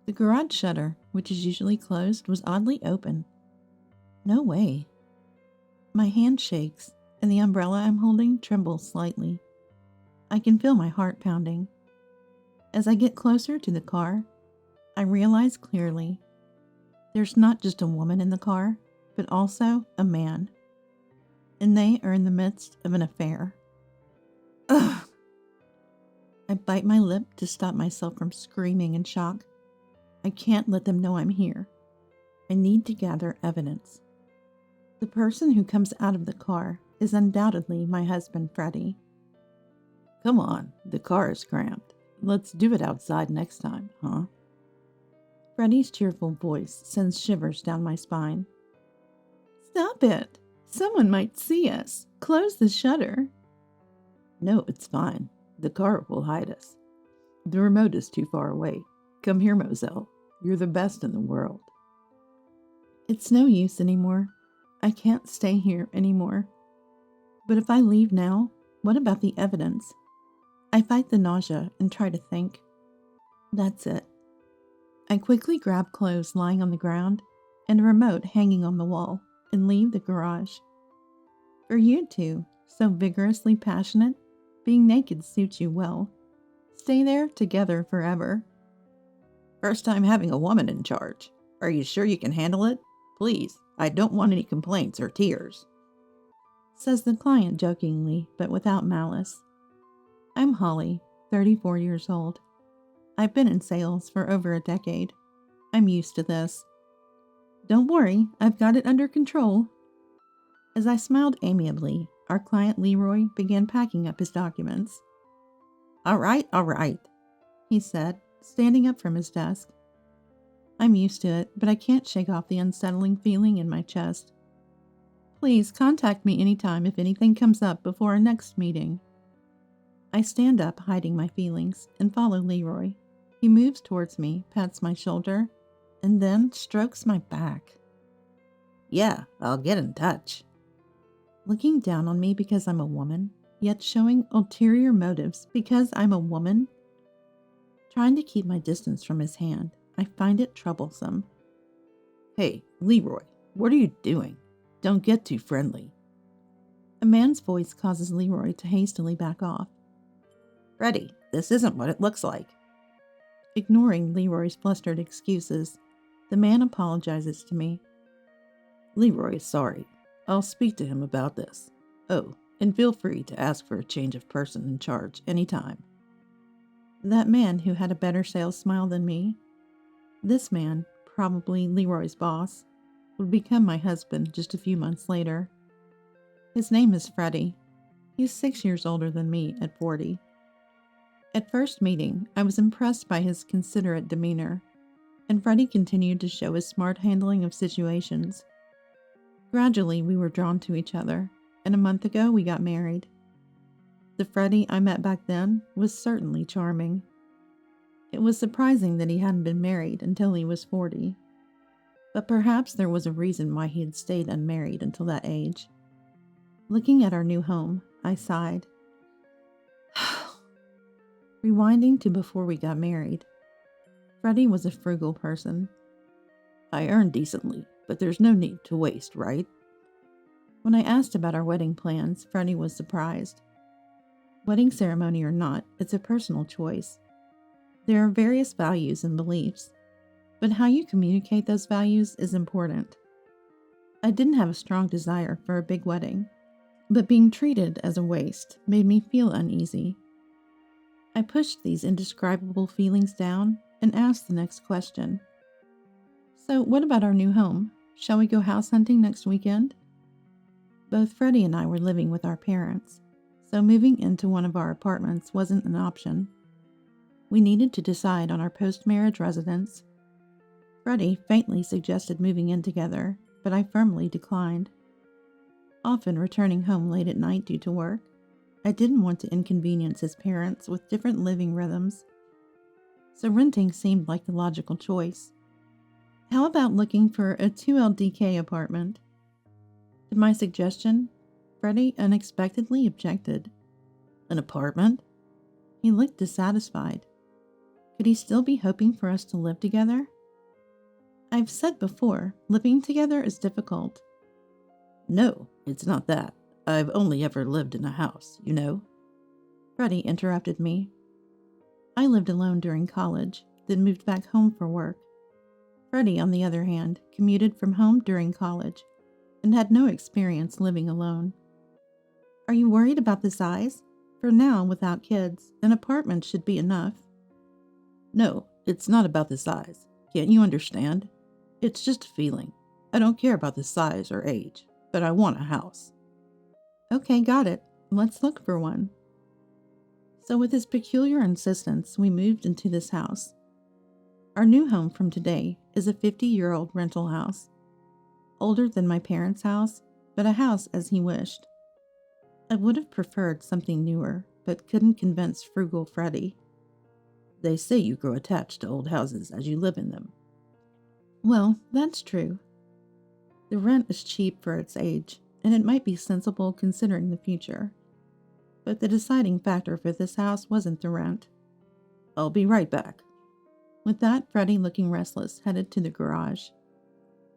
The garage shutter, which is usually closed, was oddly open. No way. My hand shakes, and the umbrella I'm holding trembles slightly. I can feel my heart pounding. As I get closer to the car, I realize clearly there's not just a woman in the car, but also a man. And they are in the midst of an affair. Ugh! I bite my lip to stop myself from screaming in shock. I can't let them know I'm here. I need to gather evidence. The person who comes out of the car is undoubtedly my husband, Freddie. Come on, the car is cramped. Let's do it outside next time, huh? Freddie's cheerful voice sends shivers down my spine. Stop it! Someone might see us. Close the shutter. No, it's fine. The car will hide us. The remote is too far away. Come here, Moselle. You're the best in the world. It's no use anymore. I can't stay here anymore. But if I leave now, what about the evidence? I fight the nausea and try to think. That's it. I quickly grab clothes lying on the ground and a remote hanging on the wall and leave the garage. For you two, so vigorously passionate, being naked suits you well. Stay there together forever. First time having a woman in charge. Are you sure you can handle it? Please, I don't want any complaints or tears. Says the client jokingly, but without malice. I'm Holly, 34 years old. I've been in sales for over a decade. I'm used to this. Don't worry, I've got it under control. As I smiled amiably, our client Leroy began packing up his documents. All right, he said, standing up from his desk. I'm used to it, but I can't shake off the unsettling feeling in my chest. Please contact me anytime if anything comes up before our next meeting. I stand up, hiding my feelings, and follow Leroy. He moves towards me, pats my shoulder, and then strokes my back. Yeah, I'll get in touch. Looking down on me because I'm a woman, yet showing ulterior motives because I'm a woman? Trying to keep my distance from his hand, I find it troublesome. Hey, Leroy, what are you doing? Don't get too friendly. A man's voice causes Leroy to hastily back off. Freddie, this isn't what it looks like. Ignoring Leroy's flustered excuses, the man apologizes to me. Leroy is sorry. I'll speak to him about this. Oh, and feel free to ask for a change of person in charge anytime. That man who had a better sales smile than me, this man, probably Leroy's boss, would become my husband just a few months later. His name is Freddie. He's 6 years older than me at 40. At first meeting, I was impressed by his considerate demeanor, and Freddie continued to show his smart handling of situations. Gradually, we were drawn to each other, and a month ago we got married. The Freddie I met back then was certainly charming. It was surprising that he hadn't been married until he was 40. But perhaps there was a reason why he had stayed unmarried until that age. Looking at our new home, I sighed. Rewinding to before we got married, Freddie was a frugal person. I earn decently, but there's no need to waste, right? When I asked about our wedding plans, Freddie was surprised. Wedding ceremony or not, it's a personal choice. There are various values and beliefs, but how you communicate those values is important. I didn't have a strong desire for a big wedding, but being treated as a waste made me feel uneasy. I pushed these indescribable feelings down and asked the next question. So what about our new home? Shall we go house hunting next weekend? Both Freddie and I were living with our parents, so moving into one of our apartments wasn't an option. We needed to decide on our post-marriage residence. Freddie faintly suggested moving in together, but I firmly declined. Often returning home late at night due to work, I didn't want to inconvenience his parents with different living rhythms, so renting seemed like the logical choice. How about looking for a 2 LDK apartment? To my suggestion, Freddie unexpectedly objected. An apartment? He looked dissatisfied. Could he still be hoping for us to live together? I've said before, living together is difficult. No, it's not that. I've only ever lived in a house, you know? Freddie interrupted me. I lived alone during college, then moved back home for work. Freddie, on the other hand, commuted from home during college and had no experience living alone. Are you worried about the size? For now, without kids, an apartment should be enough. No, it's not about the size. Can't you understand? It's just a feeling. I don't care about the size or age, but I want a house. Okay, got it. Let's look for one. So with his peculiar insistence, we moved into this house. Our new home from today is a 50-year-old rental house. Older than my parents' house, but a house as he wished. I would have preferred something newer, but couldn't convince frugal Freddie. They say you grow attached to old houses as you live in them. Well, that's true. The rent is cheap for its age, and it might be sensible considering the future. But the deciding factor for this house wasn't the rent. I'll be right back. With that, Freddie, looking restless, headed to the garage.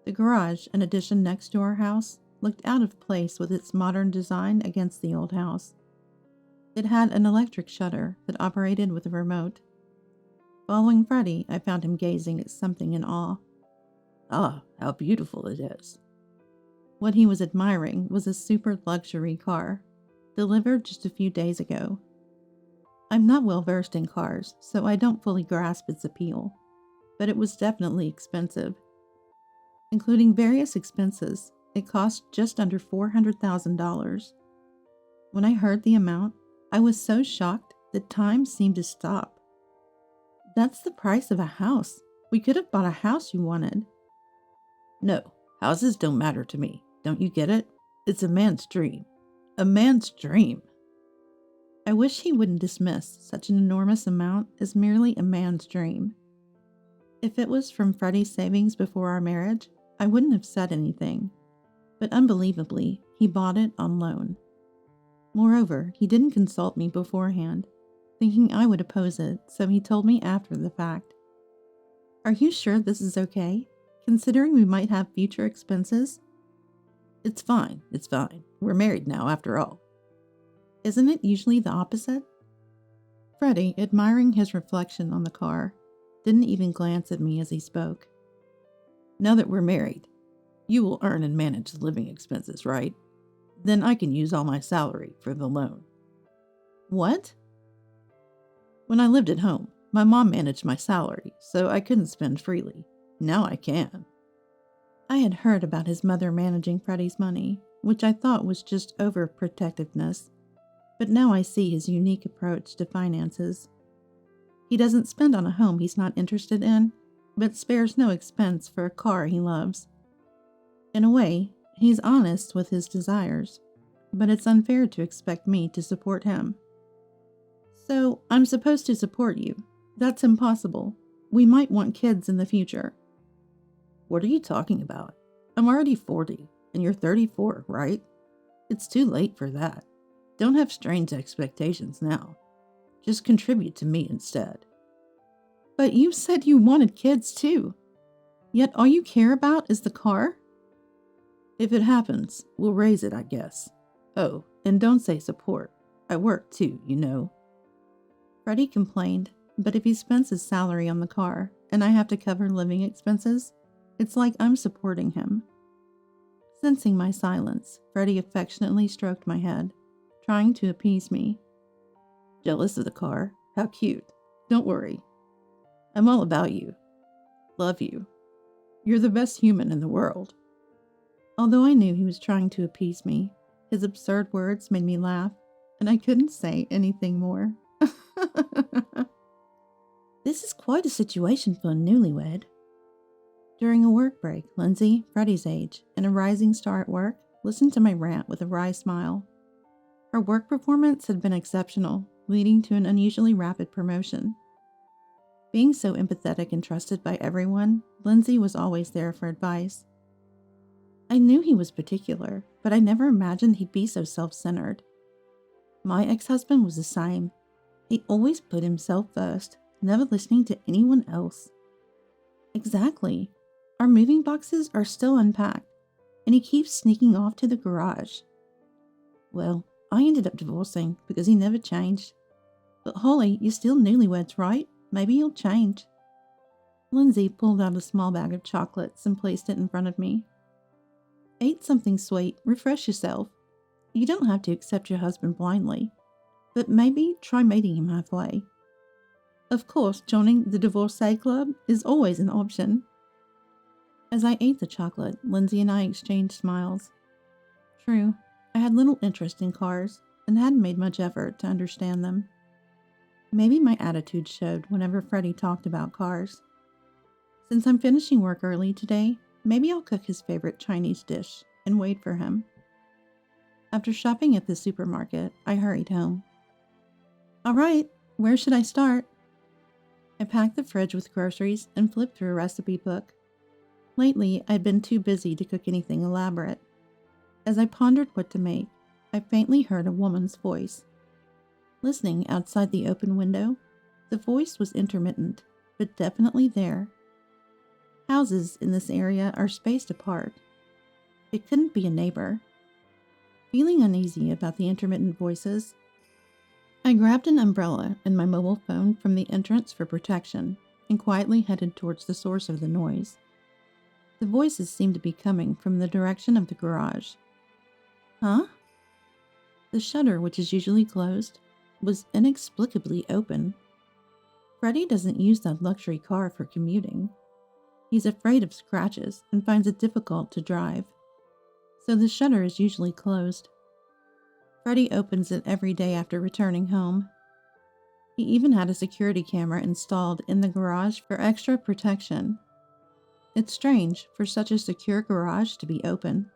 The garage, an addition next to our house, looked out of place with its modern design against the old house. It had an electric shutter that operated with a remote. Following Freddie, I found him gazing at something in awe. Ah, how beautiful it is. What he was admiring was a super luxury car, delivered just a few days ago. I'm not well versed in cars, so I don't fully grasp its appeal, but it was definitely expensive. Including various expenses, it cost just under $400,000. When I heard the amount, I was so shocked that time seemed to stop. That's the price of a house. We could have bought a house you wanted. No, houses don't matter to me. Don't you get it? It's a man's dream. A man's dream. I wish he wouldn't dismiss such an enormous amount as merely a man's dream. If it was from Freddie's savings before our marriage, I wouldn't have said anything. But unbelievably, he bought it on loan. Moreover, he didn't consult me beforehand, thinking I would oppose it, so he told me after the fact. Are you sure this is okay, considering we might have future expenses? It's fine. We're married now, after all. Isn't it usually the opposite? Freddie, admiring his reflection on the car, didn't even glance at me as he spoke. Now that we're married, you will earn and manage the living expenses, right? Then I can use all my salary for the loan. What? When I lived at home, my mom managed my salary, so I couldn't spend freely. Now I can. I had heard about his mother managing Freddie's money, which I thought was just overprotectiveness. But now I see his unique approach to finances. He doesn't spend on a home he's not interested in, but spares no expense for a car he loves. In a way, he's honest with his desires, but it's unfair to expect me to support him. So, I'm supposed to support you. That's impossible. We might want kids in the future. What are you talking about? I'm already 40, and you're 34, right? It's too late for that. Don't have strange expectations now. Just contribute to me instead. But you said you wanted kids too. Yet all you care about is the car? If it happens, we'll raise it, I guess. Oh, and don't say support. I work too, you know. Freddie complained, but if he spends his salary on the car and I have to cover living expenses, it's like I'm supporting him. Sensing my silence, Freddie affectionately stroked my head, trying to appease me. Jealous of the car? How cute. Don't worry. I'm all about you. Love you. You're the best human in the world. Although I knew he was trying to appease me, his absurd words made me laugh, and I couldn't say anything more. This is quite a situation for a newlywed. During a work break, Lindsay, Freddie's age, and a rising star at work, listened to my rant with a wry smile. Her work performance had been exceptional, leading to an unusually rapid promotion. Being so empathetic and trusted by everyone, Lindsay was always there for advice. I knew he was particular, but I never imagined he'd be so self-centered. My ex-husband was the same. He always put himself first, never listening to anyone else. Exactly. Our moving boxes are still unpacked, and he keeps sneaking off to the garage. Well, I ended up divorcing because he never changed. But Holly, you're still newlyweds, right? Maybe you'll change. Lindsay pulled out a small bag of chocolates and placed it in front of me. Eat something sweet, refresh yourself. You don't have to accept your husband blindly, but maybe try meeting him halfway. Of course, joining the divorcee club is always an option. As I ate the chocolate, Lindsay and I exchanged smiles. True, I had little interest in cars and hadn't made much effort to understand them. Maybe my attitude showed whenever Freddie talked about cars. Since I'm finishing work early today, maybe I'll cook his favorite Chinese dish and wait for him. After shopping at the supermarket, I hurried home. All right, where should I start? I packed the fridge with groceries and flipped through a recipe book. Lately, I'd been too busy to cook anything elaborate. As I pondered what to make, I faintly heard a woman's voice. Listening outside the open window, the voice was intermittent, but definitely there. Houses in this area are spaced apart. It couldn't be a neighbor. Feeling uneasy about the intermittent voices, I grabbed an umbrella and my mobile phone from the entrance for protection and quietly headed towards the source of the noise. The voices seemed to be coming from the direction of the garage. Huh? The shutter, which is usually closed, was inexplicably open. Freddie doesn't use that luxury car for commuting. He's afraid of scratches and finds it difficult to drive, so the shutter is usually closed. Freddie opens it every day after returning home. He even had a security camera installed in the garage for extra protection. It's strange for such a secure garage to be open.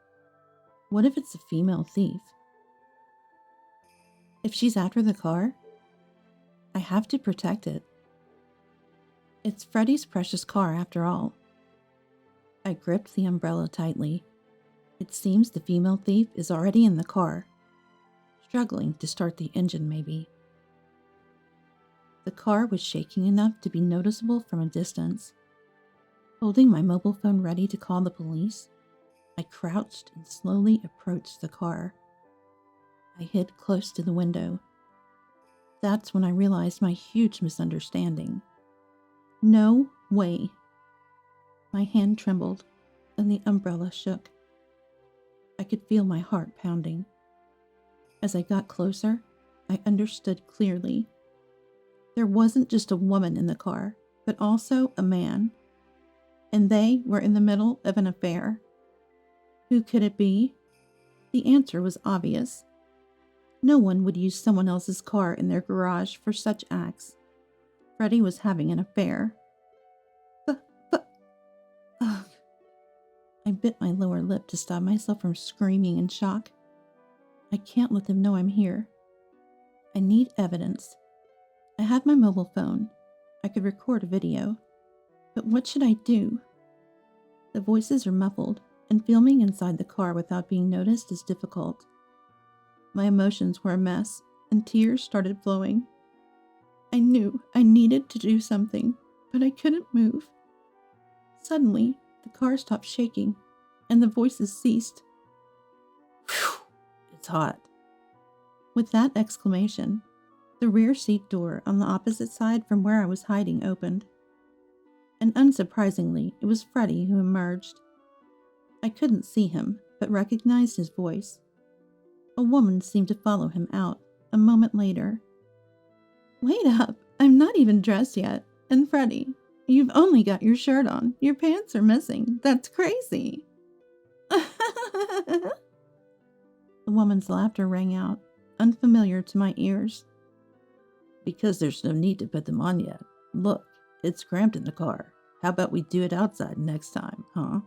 What if it's a female thief? If she's after the car, I have to protect it. It's Freddie's precious car after all. I gripped the umbrella tightly. It seems the female thief is already in the car, struggling to start the engine maybe. The car was shaking enough to be noticeable from a distance. Holding my mobile phone ready to call the police, I crouched and slowly approached the car. I hid close to the window. That's when I realized my huge misunderstanding. No way. My hand trembled, and the umbrella shook. I could feel my heart pounding. As I got closer, I understood clearly. There wasn't just a woman in the car, but also a man. And they were in the middle of an affair. Who could it be? The answer was obvious. No one would use someone else's car in their garage for such acts. Freddie was having an affair. Ugh. I bit my lower lip to stop myself from screaming in shock. I can't let them know I'm here. I need evidence. I had my mobile phone. I could record a video. But what should I do? The voices are muffled, and filming inside the car without being noticed is difficult. My emotions were a mess, and tears started flowing. I knew I needed to do something, but I couldn't move. Suddenly, the car stopped shaking, and the voices ceased. Phew, it's hot. With that exclamation, the rear seat door on the opposite side from where I was hiding opened. And unsurprisingly, it was Freddie who emerged. I couldn't see him, but recognized his voice. A woman seemed to follow him out a moment later. Wait up, I'm not even dressed yet. And Freddie, you've only got your shirt on. Your pants are missing. That's crazy. The woman's laughter rang out, unfamiliar to my ears. Because there's no need to put them on yet. Look, it's cramped in the car. How about we do it outside next time, huh?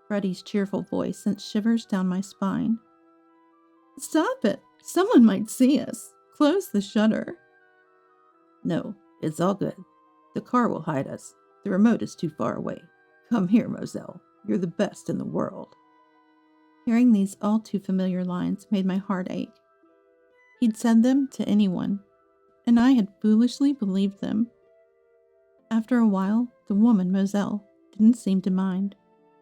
Freddie's cheerful voice sent shivers down my spine. Stop it! Someone might see us. Close the shutter. No, it's all good. The car will hide us. The remote is too far away. Come here, Moselle. You're the best in the world. Hearing these all too familiar lines made my heart ache. He'd said them to anyone, and I had foolishly believed them. After a while, the woman, Moselle, didn't seem to mind,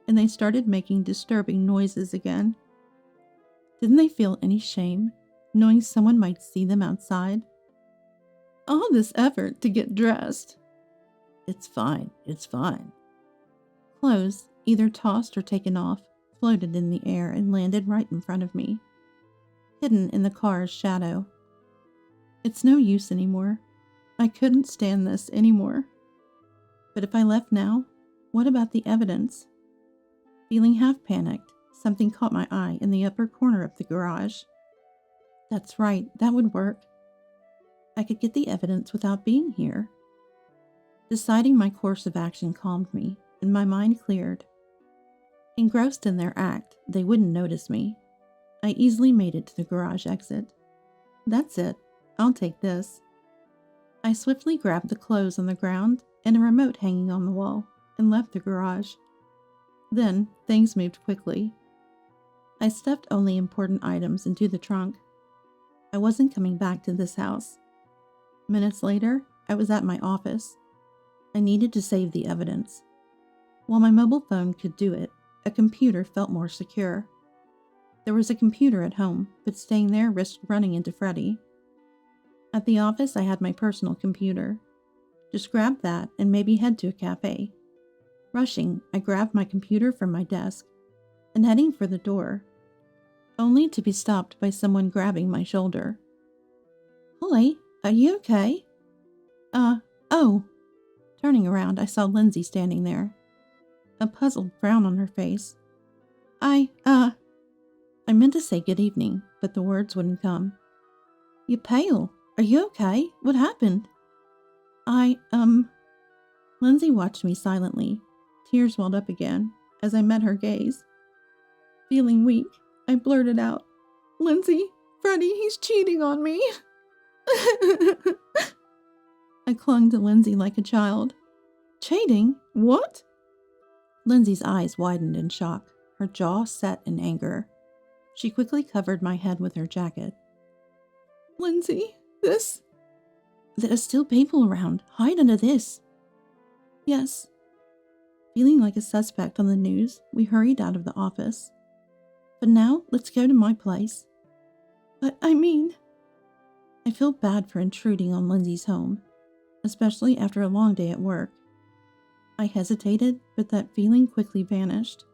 and they started making disturbing noises again. Didn't they feel any shame, knowing someone might see them outside? All this effort to get dressed. It's fine, it's fine. Clothes, either tossed or taken off, floated in the air and landed right in front of me, hidden in the car's shadow. It's no use anymore. I couldn't stand this anymore. But if I left now, what about the evidence? Feeling half panicked, something caught my eye in the upper corner of the garage. That's right, that would work. I could get the evidence without being here. Deciding my course of action calmed me, and my mind cleared. Engrossed in their act, they wouldn't notice me. I easily made it to the garage exit. That's it. I'll take this. I swiftly grabbed the clothes on the ground and a remote hanging on the wall and left the garage. Then things moved quickly. I stuffed only important items into the trunk. I wasn't coming back to this house. Minutes later, I was at my office. I needed to save the evidence. While my mobile phone could do it, a computer felt more secure. There was a computer at home, but staying there risked running into Freddy. At the office, I had my personal computer. Just grab that and maybe head to a cafe. Rushing, I grabbed my computer from my desk and heading for the door, only to be stopped by someone grabbing my shoulder. Hi, are you okay? Oh. Turning around, I saw Lindsay standing there, a puzzled frown on her face. I meant to say good evening, but the words wouldn't come. You're pale. Are you okay? What happened? Lindsay watched me silently. Tears welled up again as I met her gaze. Feeling weak, I blurted out, Lindsay, Freddy, he's cheating on me. I clung to Lindsay like a child. Cheating? What? Lindsay's eyes widened in shock, her jaw set in anger. She quickly covered my head with her jacket. Lindsay, there are still people around. Hide under this. Yes. Feeling like a suspect on the news, we hurried out of the office. But now, let's go to my place. But I feel bad for intruding on Lindsay's home, especially after a long day at work. I hesitated, but that feeling quickly vanished.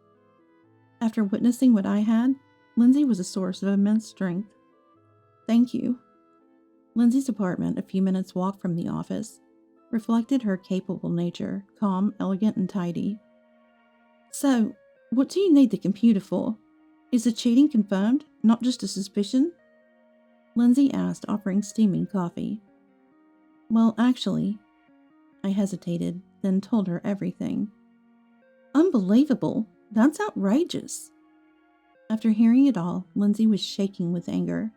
After witnessing what I had, Lindsay was a source of immense strength. Thank you. Lindsay's apartment, a few minutes' walk from the office, reflected her capable nature, calm, elegant, and tidy. So, what do you need the computer for? Is the cheating confirmed, not just a suspicion? Lindsay asked, offering steaming coffee. Well, actually, I hesitated, then told her everything. Unbelievable! That's outrageous! After hearing it all, Lindsay was shaking with anger.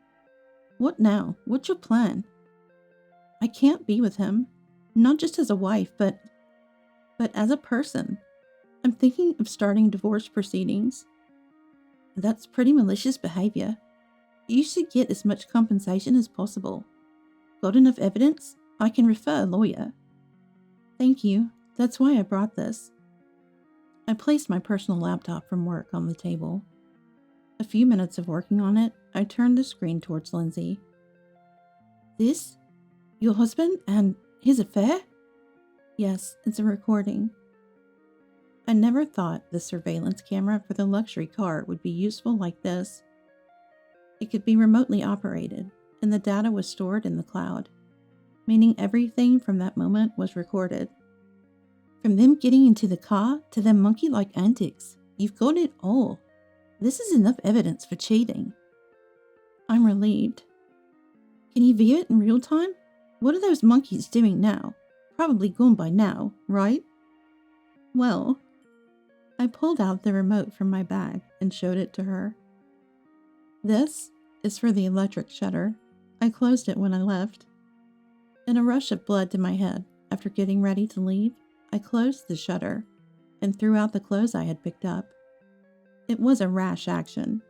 What now? What's your plan? I can't be with him, not just as a wife, but as a person. I'm thinking of starting divorce proceedings. That's pretty malicious behavior. You should get as much compensation as possible. Got enough evidence? I can refer a lawyer. Thank you. That's why I brought this. I placed my personal laptop from work on the table. A few minutes of working on it, I turned the screen towards Lindsay. This? Your husband and his affair? Yes, it's a recording. I never thought the surveillance camera for the luxury car would be useful like this. It could be remotely operated, and the data was stored in the cloud, meaning everything from that moment was recorded. From them getting into the car to their monkey-like antics, you've got it all. This is enough evidence for cheating. I'm relieved. Can you view it in real time? What are those monkeys doing now? Probably gone by now, right? Well, I pulled out the remote from my bag and showed it to her. This is for the electric shutter. I closed it when I left. In a rush of blood to my head, after getting ready to leave, I closed the shutter and threw out the clothes I had picked up. It was a rash action.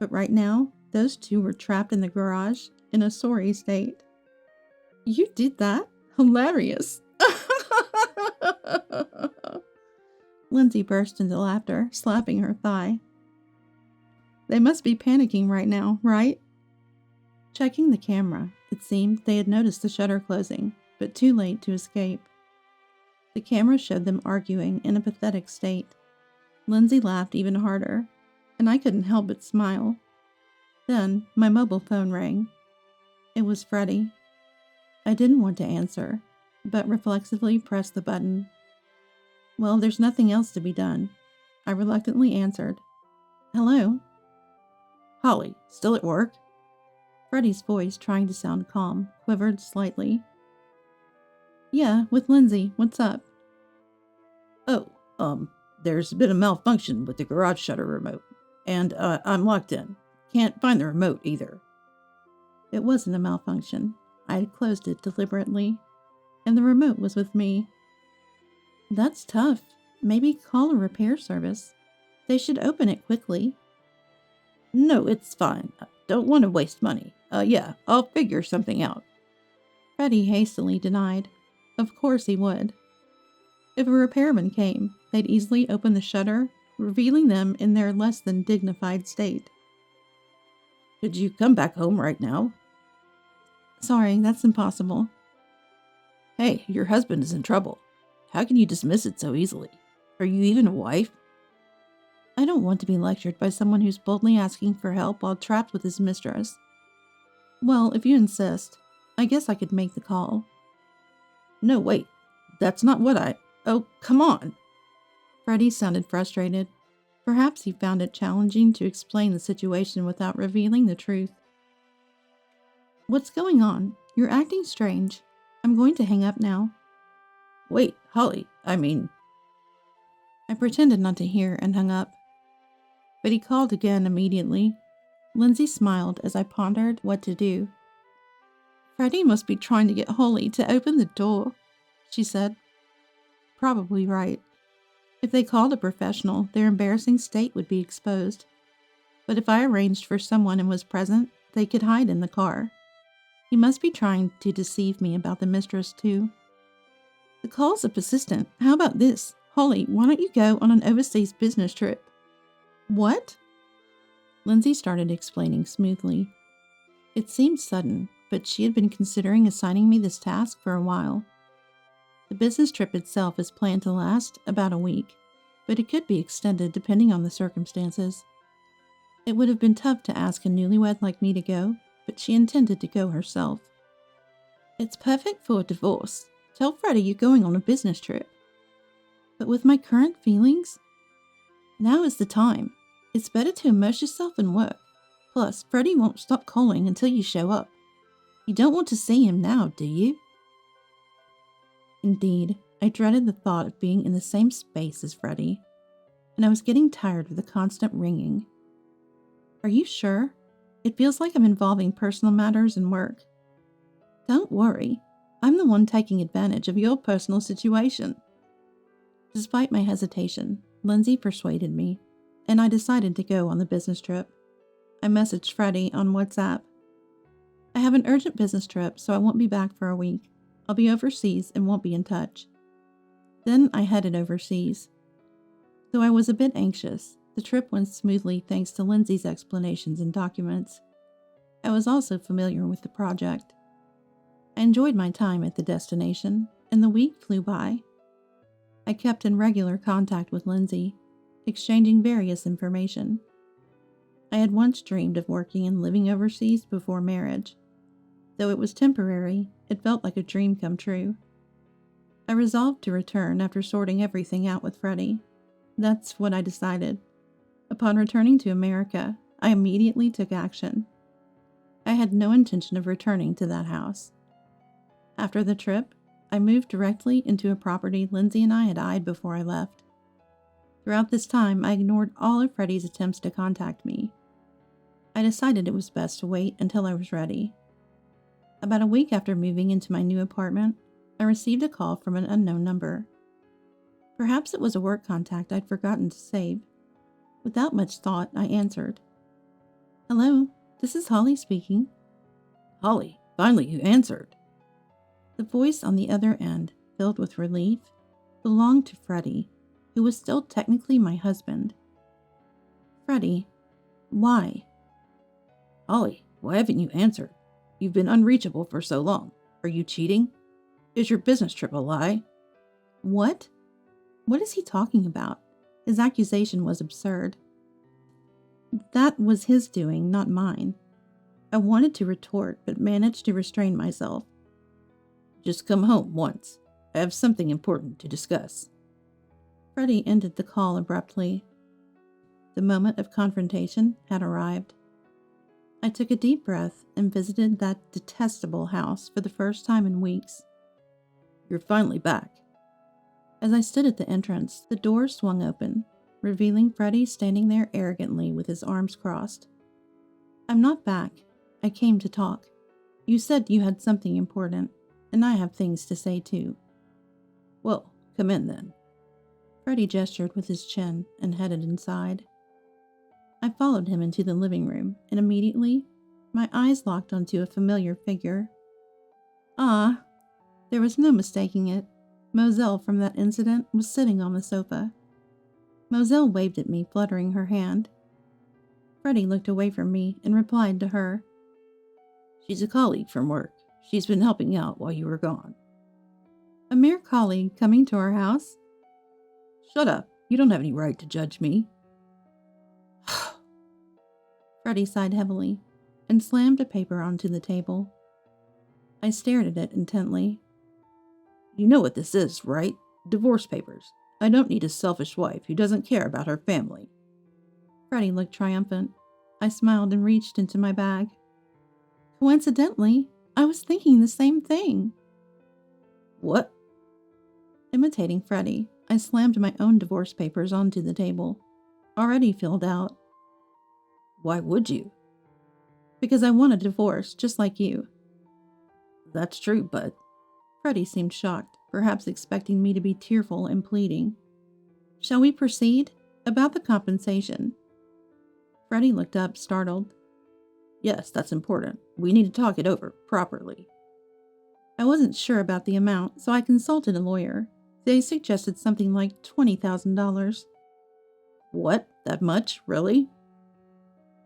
But right now, those two were trapped in the garage in a sorry state. You did that? Hilarious. Lindsay burst into laughter, slapping her thigh. They must be panicking right now, right? Checking the camera, it seemed they had noticed the shutter closing, but too late to escape. The camera showed them arguing in a pathetic state. Lindsay laughed even harder, and I couldn't help but smile. Then my mobile phone rang. It was Freddie. I didn't want to answer, but reflexively pressed the button. Well, there's nothing else to be done. I reluctantly answered. Hello? Holly, still at work? Freddie's voice, trying to sound calm, quivered slightly. Yeah, with Lindsay. What's up? Oh, there's been a malfunction with the garage shutter remote, and I'm locked in. Can't find the remote either. It wasn't a malfunction. I had closed it deliberately, and the remote was with me. That's tough. Maybe call a repair service. They should open it quickly. No, it's fine. Don't want to waste money. Yeah, I'll figure something out. Freddie hastily denied. Of course he would. If a repairman came, they'd easily open the shutter, revealing them in their less than dignified state. Could you come back home right now? Sorry, that's impossible. Hey, your husband is in trouble. How can you dismiss it so easily? Are you even a wife? I don't want to be lectured by someone who's boldly asking for help while trapped with his mistress. Well, if you insist, I guess I could make the call. No, wait. That's not what I... Oh, come on. Freddie sounded frustrated. Perhaps he found it challenging to explain the situation without revealing the truth. What's going on? You're acting strange. I'm going to hang up now. Wait, Holly, I pretended not to hear and hung up. But he called again immediately. Lindsay smiled as I pondered what to do. Freddie must be trying to get Holly to open the door, she said. Probably right. If they called a professional, their embarrassing state would be exposed. But if I arranged for someone and was present, they could hide in the car. He must be trying to deceive me about the mistress, too. The calls are persistent. How about this? Holly, why don't you go on an overseas business trip? What? Lindsay started explaining smoothly. It seemed sudden, but she had been considering assigning me this task for a while. The business trip itself is planned to last about a week, but it could be extended depending on the circumstances. It would have been tough to ask a newlywed like me to go, but she intended to go herself. It's perfect for a divorce. Tell Freddie you're going on a business trip. But with my current feelings? Now is the time. It's better to immerse yourself in work. Plus, Freddie won't stop calling until you show up. You don't want to see him now, do you? Indeed, I dreaded the thought of being in the same space as Freddie, and I was getting tired of the constant ringing. Are you sure? It feels like I'm involving personal matters and work. Don't worry. I'm the one taking advantage of your personal situation. Despite my hesitation, Lindsay persuaded me, and I decided to go on the business trip. I messaged Freddie on WhatsApp. I have an urgent business trip, so I won't be back for a week. I'll be overseas and won't be in touch. Then I headed overseas. Though I was a bit anxious, the trip went smoothly thanks to Lindsay's explanations and documents. I was also familiar with the project. I enjoyed my time at the destination, and the week flew by. I kept in regular contact with Lindsay, exchanging various information. I had once dreamed of working and living overseas before marriage. Though it was temporary, it felt like a dream come true. I resolved to return after sorting everything out with Freddie. That's what I decided. Upon returning to America, I immediately took action. I had no intention of returning to that house. After the trip, I moved directly into a property Lindsay and I had eyed before I left. Throughout this time, I ignored all of Freddie's attempts to contact me. I decided it was best to wait until I was ready. About a week after moving into my new apartment, I received a call from an unknown number. Perhaps it was a work contact I'd forgotten to save. Without much thought, I answered. Hello, this is Holly speaking. Holly, finally you answered. The voice on the other end, filled with relief, belonged to Freddie. who was still technically my husband. Freddie, why? Holly, why haven't you answered? You've been unreachable for so long. Are you cheating? Is your business trip a lie? What? What is he talking about? His accusation was absurd. That was his doing, not mine. I wanted to retort, but managed to restrain myself. Just come home once. I have something important to discuss. Freddie ended the call abruptly. The moment of confrontation had arrived. I took a deep breath and visited that detestable house for the first time in weeks. You're finally back. As I stood at the entrance, the door swung open, revealing Freddie standing there arrogantly with his arms crossed. I'm not back. I came to talk. You said you had something important, and I have things to say too. Well, come in then. Freddie gestured with his chin and headed inside. I followed him into the living room, and immediately, my eyes locked onto a familiar figure. Ah, there was no mistaking it. Moselle from that incident was sitting on the sofa. Moselle waved at me, fluttering her hand. Freddie looked away from me and replied to her. She's a colleague from work. She's been helping out while you were gone. A mere colleague coming to our house? Shut up. You don't have any right to judge me. Freddie sighed heavily and slammed a paper onto the table. I stared at it intently. You know what this is, right? Divorce papers. I don't need a selfish wife who doesn't care about her family. Freddie looked triumphant. I smiled and reached into my bag. Coincidentally, I was thinking the same thing. What? Imitating Freddie, I slammed my own divorce papers onto the table, already filled out. Why would you? Because I want a divorce, just like you. That's true, but... Freddie seemed shocked, perhaps expecting me to be tearful and pleading. Shall we proceed? About the compensation. Freddie looked up, startled. Yes, that's important. We need to talk it over properly. I wasn't sure about the amount, so I consulted a lawyer. They suggested something like $20,000. What? That much? Really?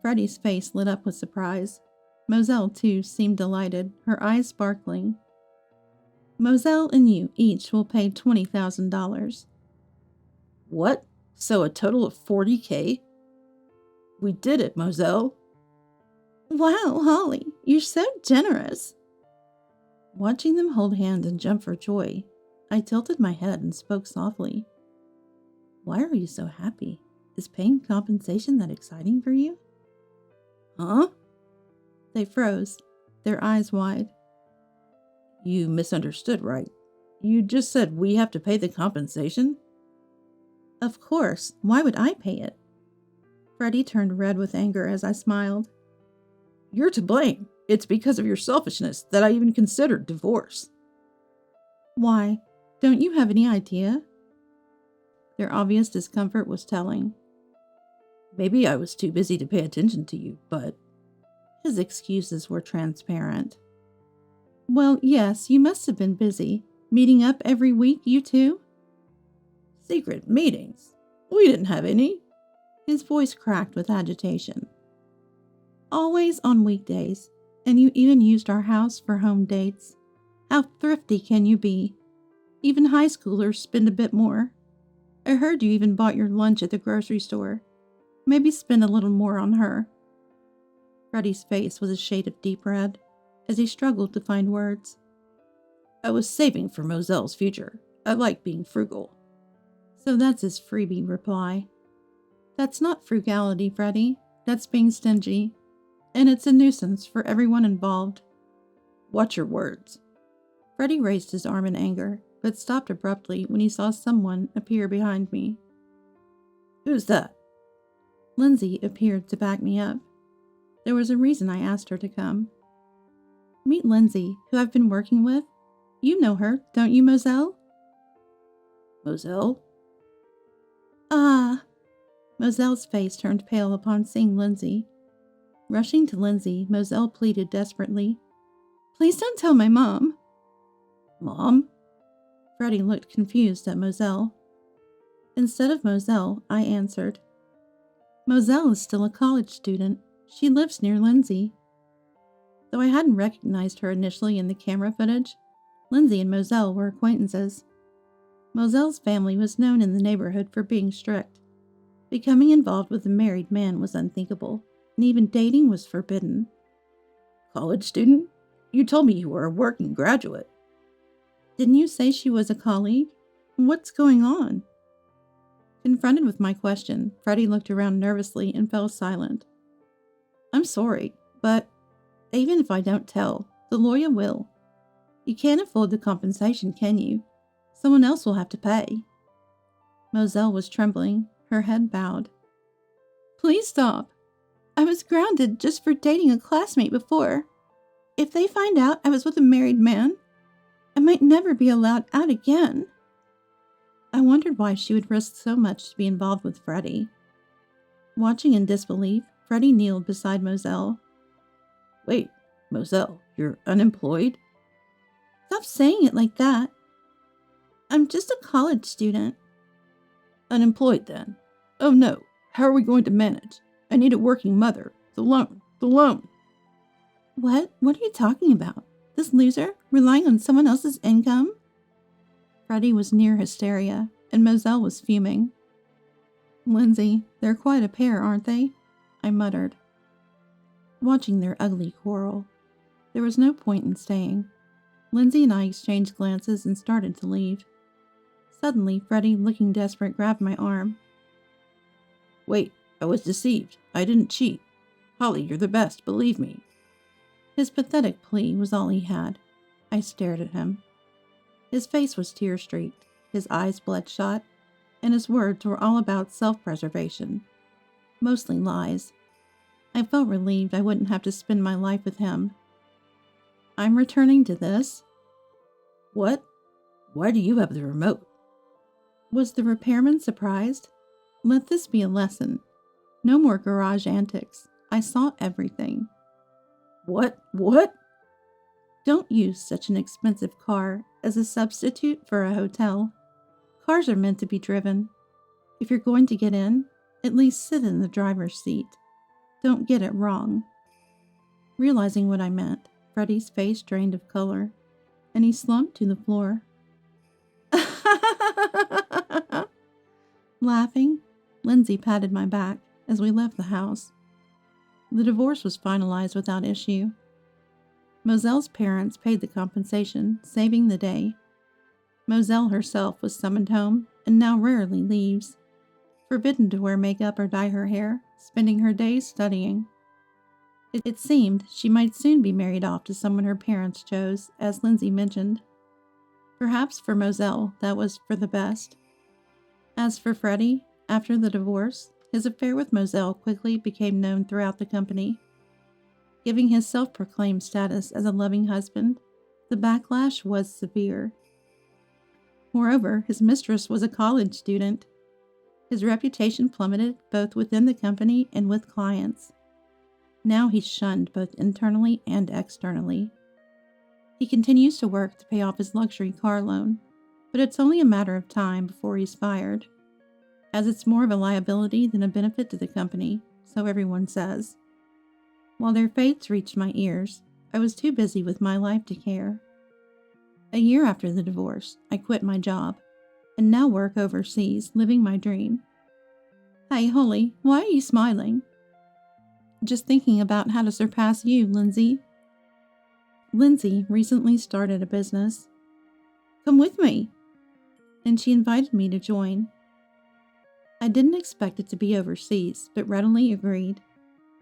Freddie's face lit up with surprise. Moselle, too, seemed delighted, her eyes sparkling. Moselle and you each will pay $20,000. What? So a total of $40,000? We did it, Moselle. Wow, Holly, you're so generous. Watching them hold hands and jump for joy, I tilted my head and spoke softly. Why are you so happy? Is paying compensation that exciting for you? Huh? They froze, their eyes wide. You misunderstood, right? You just said we have to pay the compensation? Of course. Why would I pay it? Freddie turned red with anger as I smiled. You're to blame. It's because of your selfishness that I even considered divorce. Why? Don't you have any idea? Their obvious discomfort was telling. Maybe I was too busy to pay attention to you, but... His excuses were transparent. Well, yes, you must have been busy. Meeting up every week, you two? Secret meetings? We didn't have any. His voice cracked with agitation. Always on weekdays, and you even used our house for home dates. How thrifty can you be? Even high schoolers spend a bit more. I heard you even bought your lunch at the grocery store. Maybe spend a little more on her. Freddie's face was a shade of deep red as he struggled to find words. I was saving for Moselle's future. I like being frugal. So that's his freebie reply. That's not frugality, Freddie. That's being stingy. And it's a nuisance for everyone involved. Watch your words. Freddie raised his arm in anger, but stopped abruptly when he saw someone appear behind me. Who's that? Lindsay appeared to back me up. There was a reason I asked her to come. Meet Lindsay, who I've been working with. You know her, don't you, Moselle? Moselle? Ah. Moselle's face turned pale upon seeing Lindsay. Rushing to Lindsay, Moselle pleaded desperately. Please don't tell my mom. Mom? Freddie looked confused at Moselle. Instead of Moselle, I answered. Moselle is still a college student. She lives near Lindsay. Though I hadn't recognized her initially in the camera footage, Lindsay and Moselle were acquaintances. Moselle's family was known in the neighborhood for being strict. Becoming involved with a married man was unthinkable, and even dating was forbidden. College student? You told me you were a working graduate. Didn't you say she was a colleague? What's going on? Confronted with my question, Freddie looked around nervously and fell silent. I'm sorry, but even if I don't tell, the lawyer will. You can't afford the compensation, can you? Someone else will have to pay. Moselle was trembling, her head bowed. Please stop. I was grounded just for dating a classmate before. If they find out I was with a married man, I might never be allowed out again. I wondered why she would risk so much to be involved with Freddie. Watching in disbelief, Freddie kneeled beside Moselle. Wait, Moselle, you're unemployed? Stop saying it like that. I'm just a college student. Unemployed then? Oh no, how are we going to manage? I need a working mother. The loan. What are you talking about? This loser relying on someone else's income? Freddie was near hysteria, and Moselle was fuming. Lindsay, they're quite a pair, aren't they? I muttered. Watching their ugly quarrel, there was no point in staying. Lindsay and I exchanged glances and started to leave. Suddenly, Freddie, looking desperate, grabbed my arm. Wait, I was deceived. I didn't cheat. Holly, you're the best, believe me. His pathetic plea was all he had. I stared at him. His face was tear-streaked, his eyes bloodshot, and his words were all about self-preservation. Mostly lies. I felt relieved I wouldn't have to spend my life with him. I'm returning to this. What? Why do you have the remote? Was the repairman surprised? Let this be a lesson. No more garage antics. I saw everything. What? Don't use such an expensive car as a substitute for a hotel. Cars are meant to be driven. If you're going to get in, at least sit in the driver's seat. Don't get it wrong. Realizing what I meant, Freddie's face drained of color, and he slumped to the floor. Laughing, Lindsay patted my back as we left the house. The divorce was finalized without issue. Moselle's parents paid the compensation, saving the day. Moselle herself was summoned home and now rarely leaves, forbidden to wear makeup or dye her hair, spending her days studying. It seemed she might soon be married off to someone her parents chose, as Lindsay mentioned. Perhaps for Moselle, that was for the best. As for Freddie, after the divorce, his affair with Moselle quickly became known throughout the company. Giving his self-proclaimed status as a loving husband, the backlash was severe. Moreover, his mistress was a college student. His reputation plummeted both within the company and with clients. Now he's shunned both internally and externally. He continues to work to pay off his luxury car loan, but it's only a matter of time before he's fired, as it's more of a liability than a benefit to the company, so everyone says. While their fates reached my ears, I was too busy with my life to care. A year after the divorce, I quit my job, and now work overseas, living my dream. Hey, Holly, why are you smiling? Just thinking about how to surpass you, Lindsay. Lindsay recently started a business. Come with me. And she invited me to join. I didn't expect it to be overseas, but readily agreed.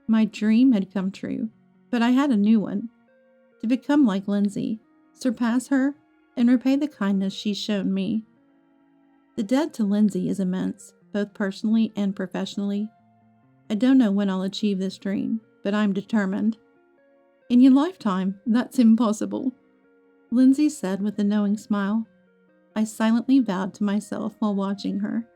My dream had come true, but I had a new one. To become like Lindsay, surpass her, and repay the kindness she's shown me. The debt to Lindsay is immense, both personally and professionally. I don't know when I'll achieve this dream, but I'm determined. In your lifetime, that's impossible, Lindsay said with a knowing smile. I silently vowed to myself while watching her.